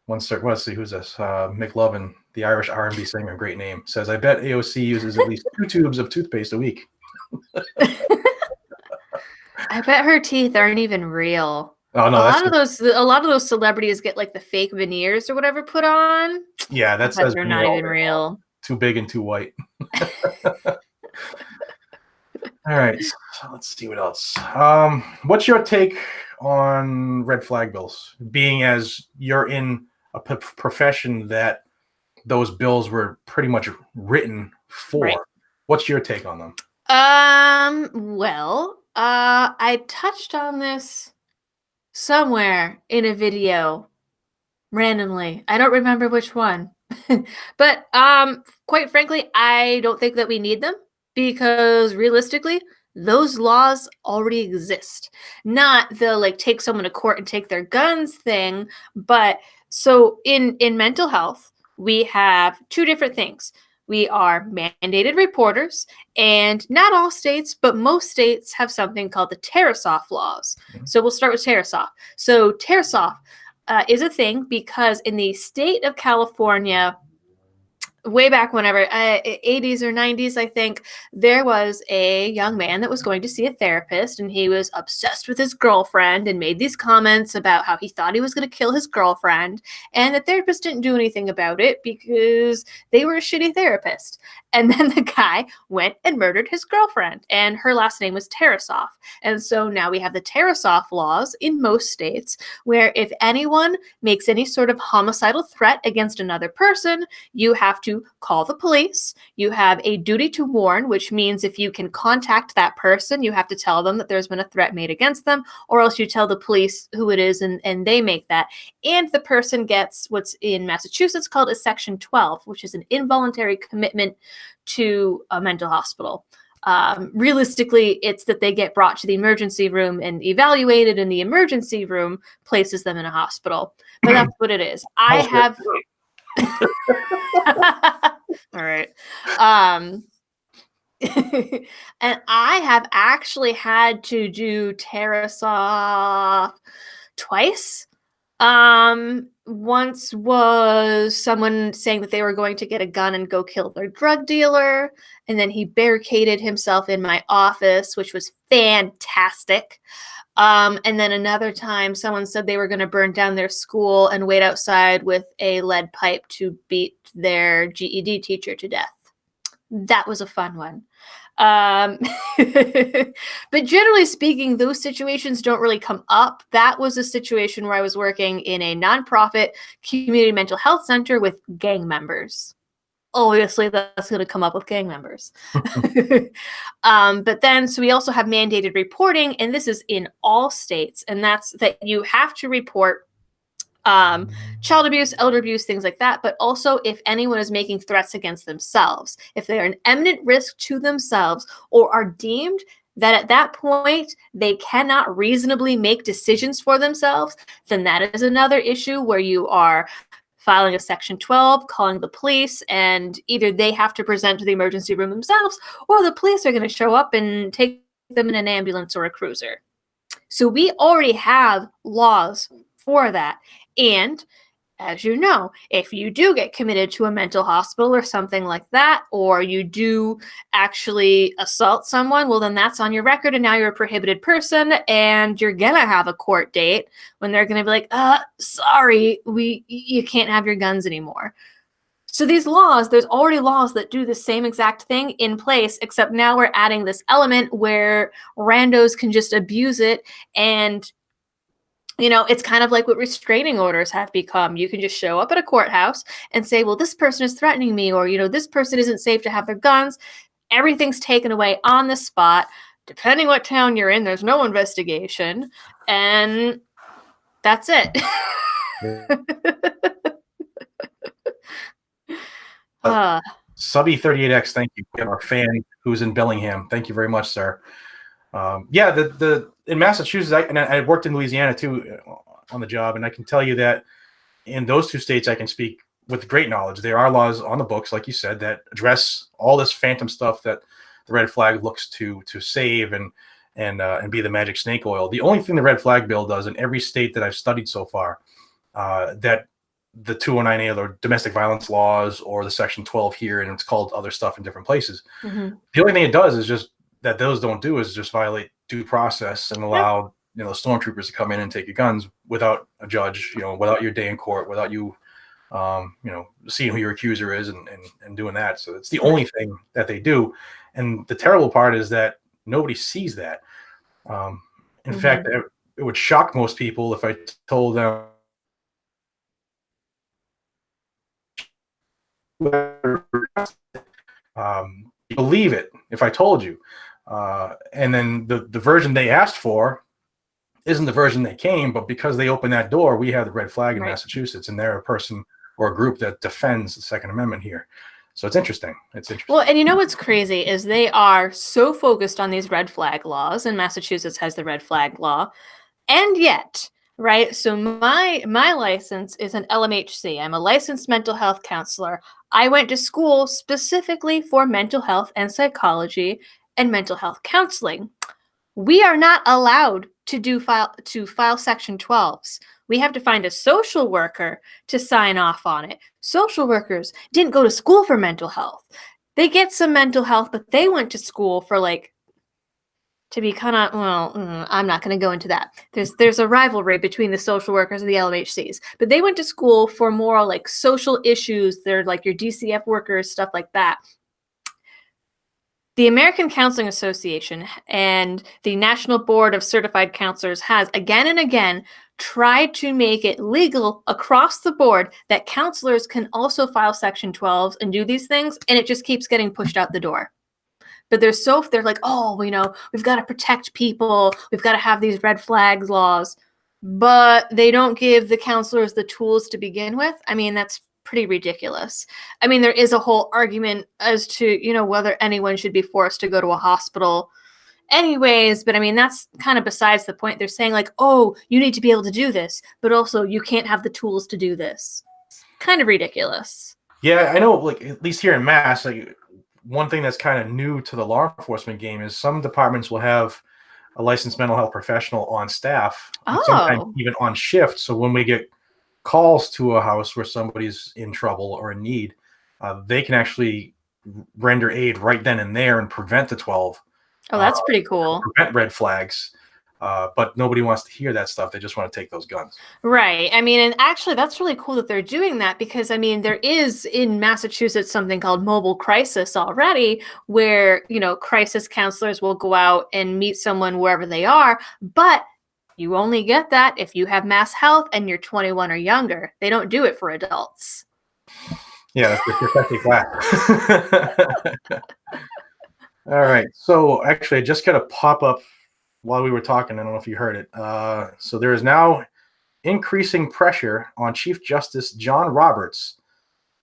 one. Let's see, who's this? Mick Lovin, the Irish R&B singer, great name, says, "I bet AOC uses at least 2 tubes of toothpaste a week." I bet her teeth aren't even real. Oh no, a lot of those celebrities get like the fake veneers or whatever put on. Yeah, that says they're not even real. Too big and too white. All right, so let's see what else. What's your take on red flag bills? Being as you're in a profession that those bills were pretty much written for. Right. What's your take on them? Well, I touched on this somewhere in a video randomly. I don't remember which one. But quite frankly, I don't think that we need them, because realistically, those laws already exist. Not the like take someone to court and take their guns thing, but so in mental health, we have 2 different things. We are mandated reporters, and not all states, but most states have something called the Tarasoff laws. Mm-hmm. So we'll start with Tarasoff. So Tarasoff is a thing because in the state of California, way back whenever, 80s or 90s, I think, there was a young man that was going to see a therapist, and he was obsessed with his girlfriend and made these comments about how he thought he was going to kill his girlfriend, and the therapist didn't do anything about it because they were a shitty therapist. And then the guy went and murdered his girlfriend, and her last name was Tarasoff. And so now we have the Tarasoff laws in most states, where if anyone makes any sort of homicidal threat against another person, you have to call the police. You have a duty to warn, which means if you can contact that person, you have to tell them that there's been a threat made against them, or else you tell the police who it is, and they make that. And the person gets what's in Massachusetts called a Section 12, which is an involuntary commitment to a mental hospital. Realistically, it's that they get brought to the emergency room and evaluated, and the emergency room places them in a hospital. But that's what it is. I have... All right. And I have actually had to do Tarasoff twice. Once was someone saying that they were going to get a gun and go kill their drug dealer, and then he barricaded himself in my office, which was fantastic. And then another time, someone said they were going to burn down their school and wait outside with a lead pipe to beat their GED teacher to death. That was a fun one. But generally speaking, those situations don't really come up. That was a situation where I was working in a nonprofit community mental health center with gang members. Obviously, that's going to come up with gang members. But then, so we also have mandated reporting, and this is in all states, and that's that you have to report child abuse, elder abuse, things like that, but also if anyone is making threats against themselves, if they are an imminent risk to themselves or are deemed that at that point they cannot reasonably make decisions for themselves, then that is another issue where you are filing a Section 12, calling the police, and either they have to present to the emergency room themselves or the police are going to show up and take them in an ambulance or a cruiser. So we already have laws for that. And as you know, if you do get committed to a mental hospital or something like that, or you do actually assault someone, well, then that's on your record, and now you're a prohibited person, and you're gonna have a court date when they're gonna be like, sorry, you can't have your guns anymore. So these laws, there's already laws that do the same exact thing in place, except now we're adding this element where randos can just abuse it. And it's kind of like what restraining orders have become. You can just show up at a courthouse and say, well, this person is threatening me, or, this person isn't safe to have their guns. Everything's taken away on the spot. Depending what town you're in, there's no investigation. And that's it. Subby38X, thank you. We have our fan who's in Bellingham. Thank you very much, sir. Yeah, the in Massachusetts, I worked in Louisiana too on the job, and I can tell you that in those two states, I can speak with great knowledge. There are laws on the books, like you said, that address all this phantom stuff that the red flag looks to save and be the magic snake oil. The only thing the red flag bill does in every state that I've studied so far, that the 209A, or domestic violence laws, or the Section 12 here, and it's called other stuff in different places. Mm-hmm. The only thing it does is just that those don't do is just violate due process and allow the stormtroopers to come in and take your guns without a judge, without your day in court, without you, seeing who your accuser is and doing that. So it's the only thing that they do. And the terrible part is that nobody sees that. In fact, it would shock most people if I told them, believe it if I told you. And then the version they asked for isn't the version they came, but because they opened that door, we have the red flag in Massachusetts, and they're a person or a group that defends the Second Amendment here. So it's interesting. Well, and what's crazy is they are so focused on these red flag laws, and Massachusetts has the red flag law, and yet, right? So my license is an LMHC. I'm a licensed mental health counselor. I went to school specifically for mental health and psychology and mental health counseling. We are not allowed to file Section 12s. We have to find a social worker to sign off on it. Social workers didn't go to school for mental health. They get some mental health, but they went to school for to be kind of, I'm not going to go into that. There's a rivalry between the social workers and the LMHCs, but they went to school for more social issues. They're like your DCF workers, stuff like that. The American Counseling Association and the National Board of Certified Counselors has again and again tried to make it legal across the board that counselors can also file Section 12s and do these things, and it just keeps getting pushed out the door. But they're like, we've got to protect people. We've got to have these red flags laws. But they don't give the counselors the tools to begin with. I mean, that's pretty ridiculous. I mean, there is a whole argument as to, whether anyone should be forced to go to a hospital anyways. But I mean, that's kind of besides the point. They're saying you need to be able to do this, but also you can't have the tools to do this. Kind of ridiculous. Yeah, I know, at least here in Mass, one thing that's kind of new to the law enforcement game is some departments will have a licensed mental health professional on staff, and sometimes Oh. even on shift. So when we get calls to a house where somebody's in trouble or in need, they can actually render aid right then and there and prevent the 12, Oh, uh, that's pretty cool. prevent red flags. But nobody wants to hear that stuff. They just want to take those guns. Right. I mean, and actually, that's really cool that they're doing that because, I mean, there is in Massachusetts something called mobile crisis already, where, crisis counselors will go out and meet someone wherever they are. But you only get that if you have mass health and you're 21 or younger. They don't do it for adults. Yeah, that's the protected class. All right. So actually, I just got a pop up while we were talking. I don't know if you heard it. So there is now increasing pressure on Chief Justice John Roberts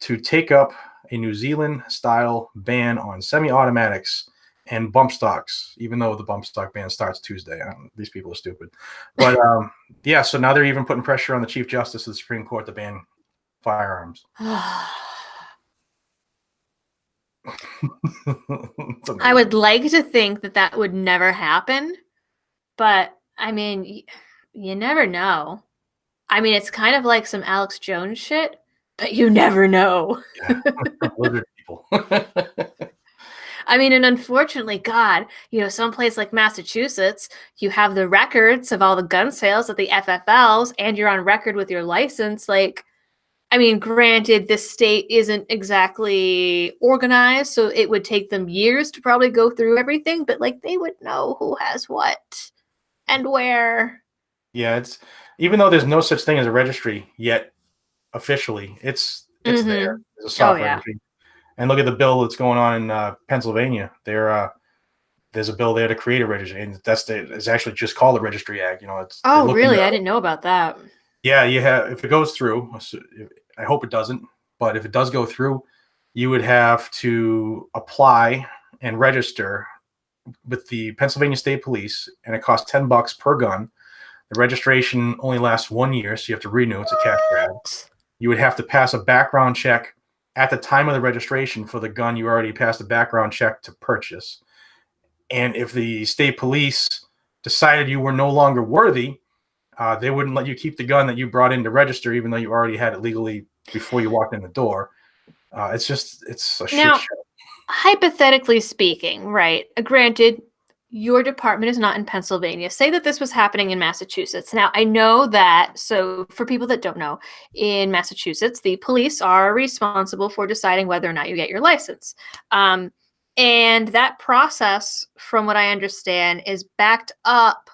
to take up a New Zealand style ban on semi-automatics and bump stocks, even though the bump stock ban starts Tuesday. These people are stupid. But yeah, so now they're even putting pressure on the Chief Justice of the Supreme Court to ban firearms. I would like to think that that would never happen, but I mean, you never know. I mean, it's kind of like some Alex Jones shit, but you never know. Yeah, lizard people. I mean, and unfortunately, God, someplace like Massachusetts, you have the records of all the gun sales at the FFLs, and you're on record with your license. Like, I mean, granted, this state isn't exactly organized, so it would take them years to probably go through everything, but like they would know who has what and where. Yeah, it's even though there's no such thing as a registry yet officially, it's there. Mm-hmm. There's a Oh, soft yeah. registry. And look at the bill that's going on in Pennsylvania. There's a bill there to create a registry, and it's actually just called the Registry Act. Oh, really? I didn't know about that. Yeah, you have, if it goes through, I hope it doesn't, but if it does go through, you would have to apply and register with the Pennsylvania State Police, and it costs $10 per gun. The registration only lasts 1 year, so you have to renew. It's a cash grab. You would have to pass a background check at the time of the registration for the gun you already passed a background check to purchase. And if the state police decided you were no longer worthy, they wouldn't let you keep the gun that you brought in to register, even though you already had it legally before you walked in the door. It's a shit show. Hypothetically speaking, right? Granted, your department is not in Pennsylvania. Say that this was happening in Massachusetts. Now, I know that, so for people that don't know, in Massachusetts, the police are responsible for deciding whether or not you get your license. And that process, from what I understand, is backed up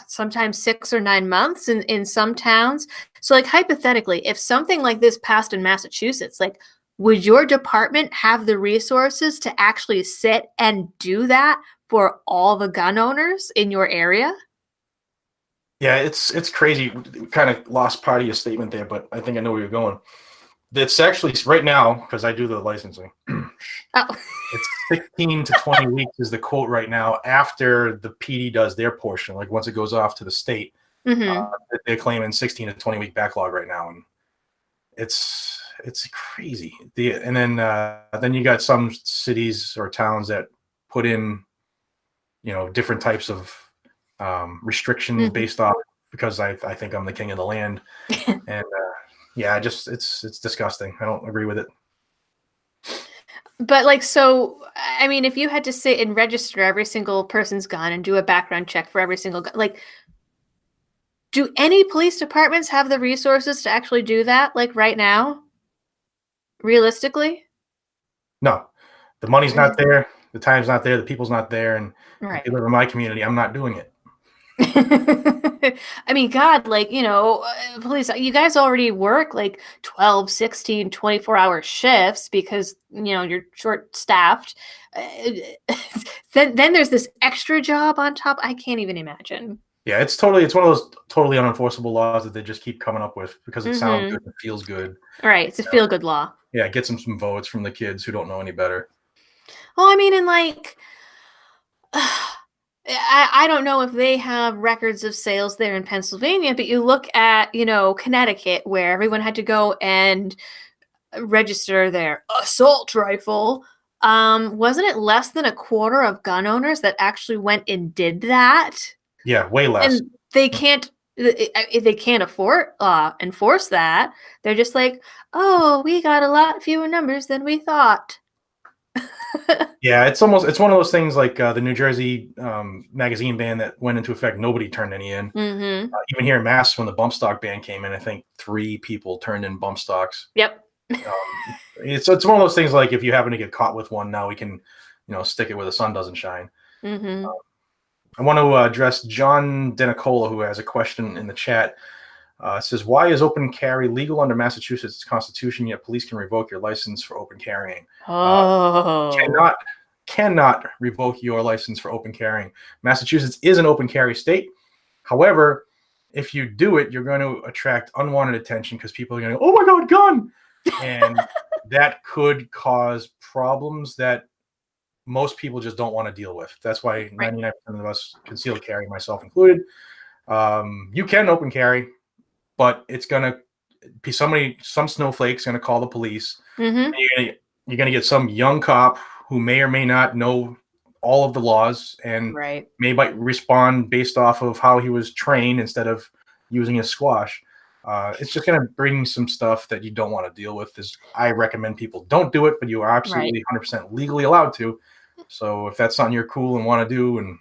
sometimes 6 or 9 months in some towns. So, like, hypothetically, if something like this passed in Massachusetts, like, would your department have the resources to actually sit and do that for all the gun owners in your area? Yeah, it's crazy. We kind of lost part of your statement there, but I think I know where you're going. It's actually right now, because I do the licensing. Oh. It's 16 to 20 weeks is the quote right now after the PD does their portion. Like once it goes off to the state, they're claiming 16 to 20-week backlog right now, and it's crazy. And then you got some cities or towns that put in, different types of restrictions based off because I think I'm the king of the land, and yeah, it's disgusting. I don't agree with it. But like, so, I mean, if you had to sit and register every single person's gun and do a background check for every single gun, like, do any police departments have the resources to actually do that, like, right now? Realistically? No, the money's not there, the time's not there, the people's not there, and if Right. you live in my community, I'm not doing it. I mean, God, like, police, you guys already work like 12, 16, 24-hour shifts because, you're short staffed. Then there's this extra job on top. I can't even imagine. Yeah, it's one of those totally unenforceable laws that they just keep coming up with because it sounds good, it feels good. Right. It's a feel-good law. Yeah, it gets them some votes from the kids who don't know any better. Well, I mean, and like, I don't know if they have records of sales there in Pennsylvania, but you look at, Connecticut, where everyone had to go and register their assault rifle. Wasn't it less than a quarter of gun owners that actually went and did that? Yeah, way less. And they can't if they can't afford enforce that. They're just like, "Oh, we got a lot fewer numbers than we thought." Yeah, it's one of those things like the New Jersey magazine ban that went into effect. Nobody turned any in. Mhm. Even here in Mass, when the bump stock ban came in, I think 3 people turned in bump stocks. Yep. It's one of those things like if you happen to get caught with one, now we can, stick it where the sun doesn't shine. Mhm. I want to address John Denicola, who has a question in the chat. It says, "Why is open carry legal under Massachusetts Constitution, yet police can revoke your license for open carrying?" Uh, Oh. cannot revoke your license for open carrying. Massachusetts is an open carry state. However, if you do it, you're going to attract unwanted attention because people are going to go, "Oh my God, gun!" And that could cause problems that most people just don't want to deal with. That's why Right. 99% of us concealed carry, myself included. You can open carry, but it's going to be some snowflake's going to call the police. Mhm. You're going to get some young cop who may or may not know all of the laws and Right. may might respond based off of how he was trained instead of using a squash. It's just going to bring some stuff that you don't want to deal with. I recommend people don't do it, but you are Right. absolutely 100% legally allowed to. So if that's something you're cool and want to do, and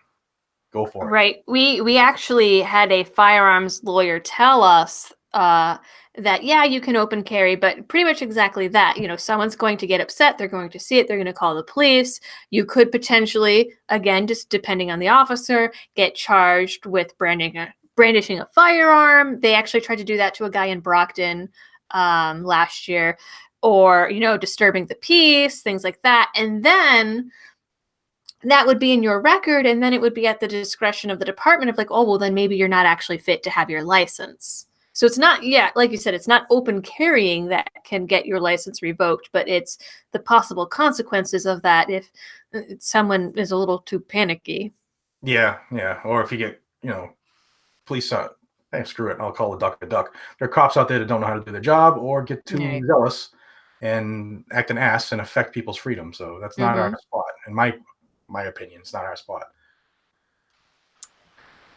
go for it. Right. We actually had a firearms lawyer tell us that yeah, you can open carry, but pretty much exactly that. Someone's going to get upset. They're going to see it. They're going to call the police. You could potentially, again, just depending on the officer, get charged with brandishing a firearm. They actually tried to do that to a guy in Brockton last year, or disturbing the peace, things like that, and then that would be in your record, and then it would be at the discretion of the department of like, oh, well, then maybe you're not actually fit to have your license. So it's not, yeah, like you said, it's not open carrying that can get your license revoked, but it's the possible consequences of that if someone is a little too panicky. Yeah, yeah. Or if you get, police, hey, screw it, I'll call a duck a duck. There are cops out there that don't know how to do their job or get too Right. zealous and act an ass and affect people's freedom. So that's not our Mm-hmm. spot, in my opinion. It's not our spot.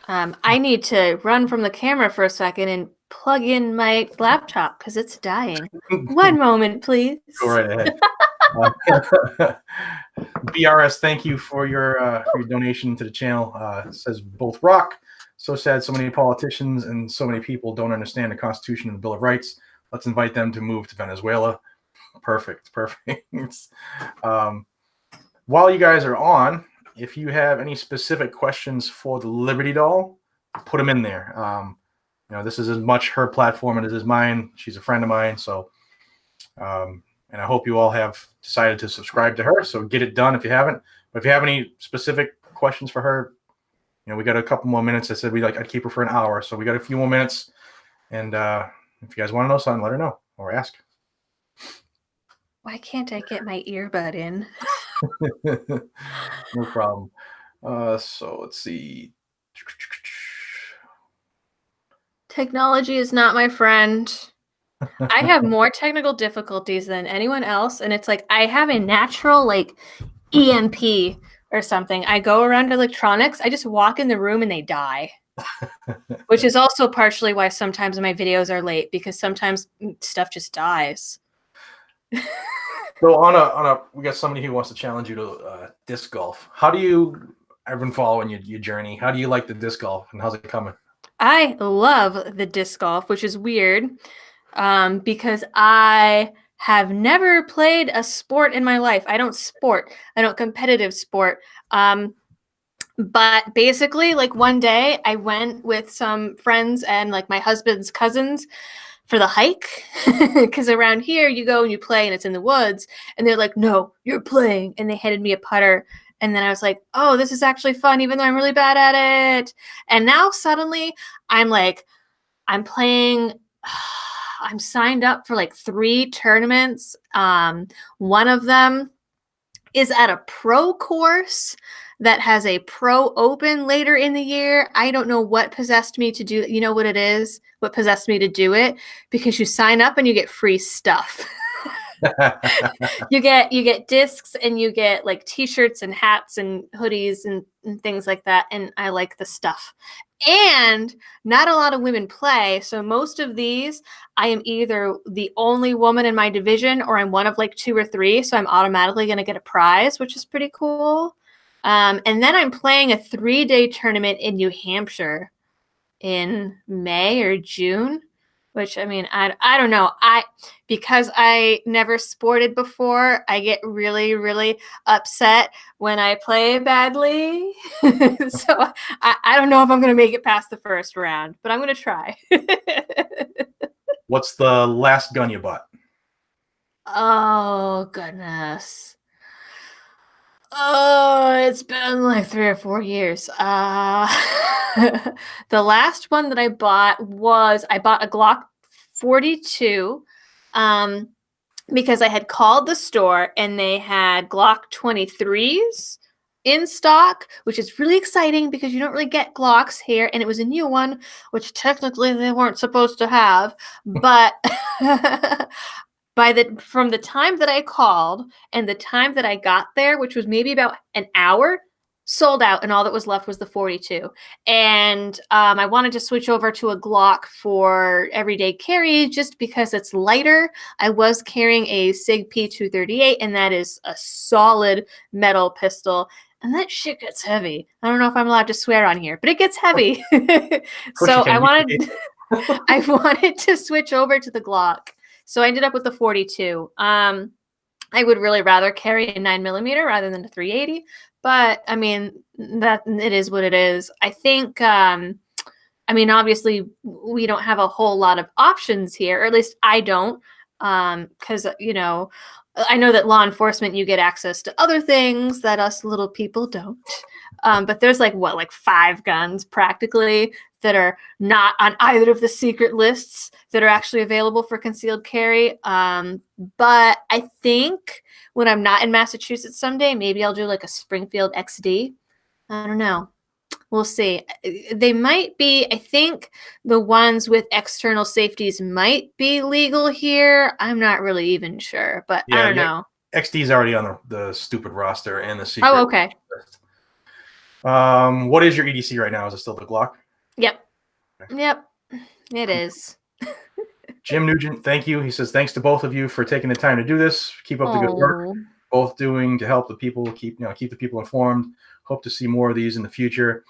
I need to run from the camera for a second and plug in my laptop because it's dying. One moment, please. Go right ahead. BRS, thank you for your donation to the channel. It says both rock. So sad so many politicians and so many people don't understand the Constitution and the Bill of Rights. Let's invite them to move to Venezuela. Perfect. While you guys are on, if you have any specific questions for the Liberty Doll, put them in there. This is as much her platform as it is mine. She's a friend of mine, so and I hope you all have decided to subscribe to her. So get it done if you haven't. But if you have any specific questions for her, we got a couple more minutes. I said I'd keep her for an hour, so we got a few more minutes. And if you guys want to know something, let her know or ask. Why can't I get my earbud in? No problem. So let's see. Technology is not my friend. I have more technical difficulties than anyone else, and it's like I have a natural EMP or something. I go around electronics, I just walk in the room and they die. Which is also partially why sometimes my videos are late because sometimes stuff just dies. So we got somebody who wants to challenge you to disc golf. How do you? I've been following your journey. How do you like the disc golf, and how's it coming? I love the disc golf, which is weird because I have never played a sport in my life. I don't competitive sport. But basically, one day I went with some friends and my husband's cousins for the hike because around here you go and you play and it's in the woods, and they're like, no, you're playing, and they handed me a putter, and then I was like, oh, this is actually fun even though I'm really bad at it. And now suddenly I'm playing. I'm signed up for 3 tournaments. One of them is at a pro course that has a pro open later in the year. I don't know what possessed me to do it. You know what it is? What possessed me to do it? Because you sign up and you get free stuff. You get discs and you get like t-shirts and hats and hoodies and things like that. And I like the stuff. And not a lot of women play. So most of these, I am either the only woman in my division or I'm one of like 2 or 3. So I'm automatically going to get a prize, which is pretty cool. And then I'm playing a 3-day tournament in New Hampshire in May or June, which I mean, I don't know. Because I never sported before, I get really, really upset when I play badly. So I don't know if I'm going to make it past the first round, but I'm going to try. What's the last gun you bought? Oh, goodness. Oh, it's been like 3 or 4 years. The last one that I bought a Glock 42, because I had called the store and they had Glock 23s in stock, which is really exciting because you don't really get Glocks here, and it was a new one, which technically they weren't supposed to have, but from the time that I called and the time that I got there, which was maybe about an hour, sold out, and all that was left was the 42. And I wanted to switch over to a Glock for everyday carry just because it's lighter. I was carrying a SIG P238, and that is a solid metal pistol. And that shit gets heavy. I don't know if I'm allowed to swear on here, but it gets heavy. So I wanted to switch over to the Glock. So I ended up with the 42. I would really rather carry a 9mm rather than a 380, but I mean, that it is what it is. I think, I mean, obviously we don't have a whole lot of options here, or at least I don't, because, I know that law enforcement, you get access to other things that us little people don't. But there's like 5 guns practically that are not on either of the secret lists that are actually available for concealed carry. But I think when I'm not in Massachusetts someday, maybe I'll do like a Springfield XD. I don't know. We'll see. They might be, I think the ones with external safeties might be legal here. I'm not really even sure, but I don't know. XD's already on the stupid roster and the secret. Oh, okay. List. What is your EDC right now? Is it still the Glock? Yep. Yep. It is. Jim Nugent, thank you. He says, thanks to both of you for taking the time to do this. Keep up the good work. Both doing to help the people, keep the people informed. Hope to see more of these in the future.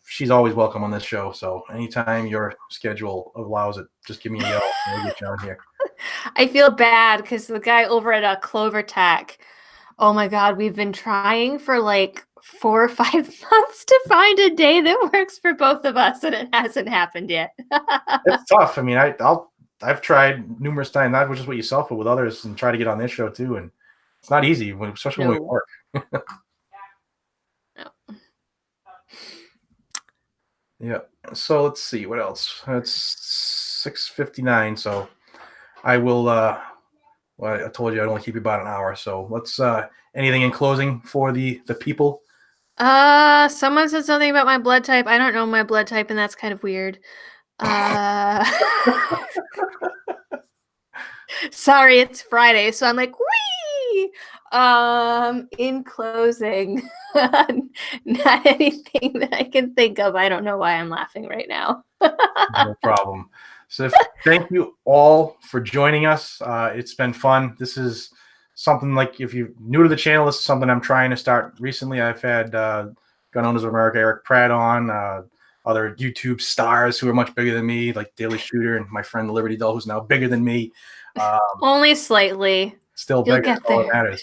She's always welcome on this show. So anytime your schedule allows it, just give me a yell and we'll get you on here. I feel bad because the guy over at Clover Tech, oh my God, we've been trying for like 4 or 5 months to find a day that works for both of us, and it hasn't happened yet. It's tough. I mean, I've tried numerous times, not just with yourself, but with others, and try to get on this show too. And it's not easy, especially when we work. No. Yeah. So let's see what else. It's 6:59. So I will. Well, I told you I'd only keep you about an hour. So let's. Anything in closing for the people? Someone said something about my blood type. I don't know my blood type, and that's kind of weird. Sorry, it's Friday, so I'm like, wee. In closing, not anything that I can think of. I don't know why I'm laughing right now. No problem. So thank you all for joining us. It's been fun. This is something like, if you're new to the channel, this is something I'm trying to start recently. I've had Gun Owners of America, Eric Pratt on, other YouTube stars who are much bigger than me, like Daily Shooter and my friend the Liberty Doll, who's now bigger than me. Only slightly. Still bigger. That's all that matters.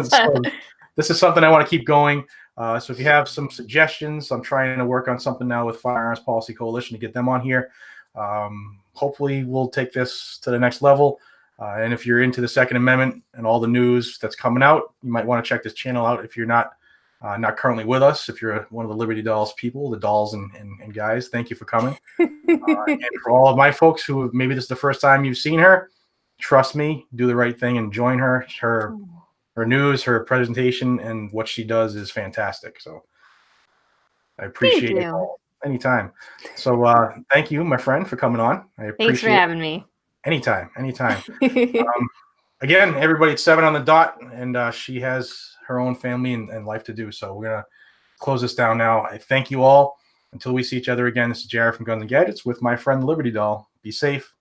So this is something I want to keep going. So if you have some suggestions, I'm trying to work on something now with Firearms Policy Coalition to get them on here. Hopefully we'll take this to the next level. And if you're into the Second Amendment and all the news that's coming out, you might want to check this channel out if you're not currently with us. If you're one of the Liberty Dolls people, the dolls and guys, thank you for coming. And for all of my folks who maybe this is the first time you've seen her, trust me, do the right thing and join her. Her news, her presentation, and what she does is fantastic. So I appreciate it all. Anytime. So thank you, my friend, for coming on. I appreciate Thanks for having me. Anytime. again, everybody, it's 7 on the dot, and she has her own family and life to do. So we're gonna close this down now. I thank you all. Until we see each other again, this is Jared from Guns and Gadgets with my friend Liberty Doll. Be safe.